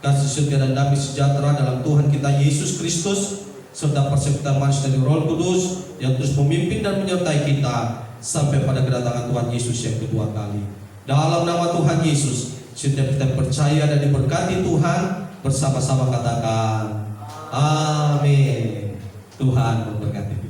kasih setia dan damai sejahtera dalam Tuhan kita Yesus Kristus, serta persekutuan manis dari Roh Kudus yang terus memimpin dan menyertai kita sampai pada kedatangan Tuhan Yesus yang kedua kali. Dalam nama Tuhan Yesus, setiap kita percaya dan diberkati Tuhan, bersama-sama katakan amin. Tuhan memberkati.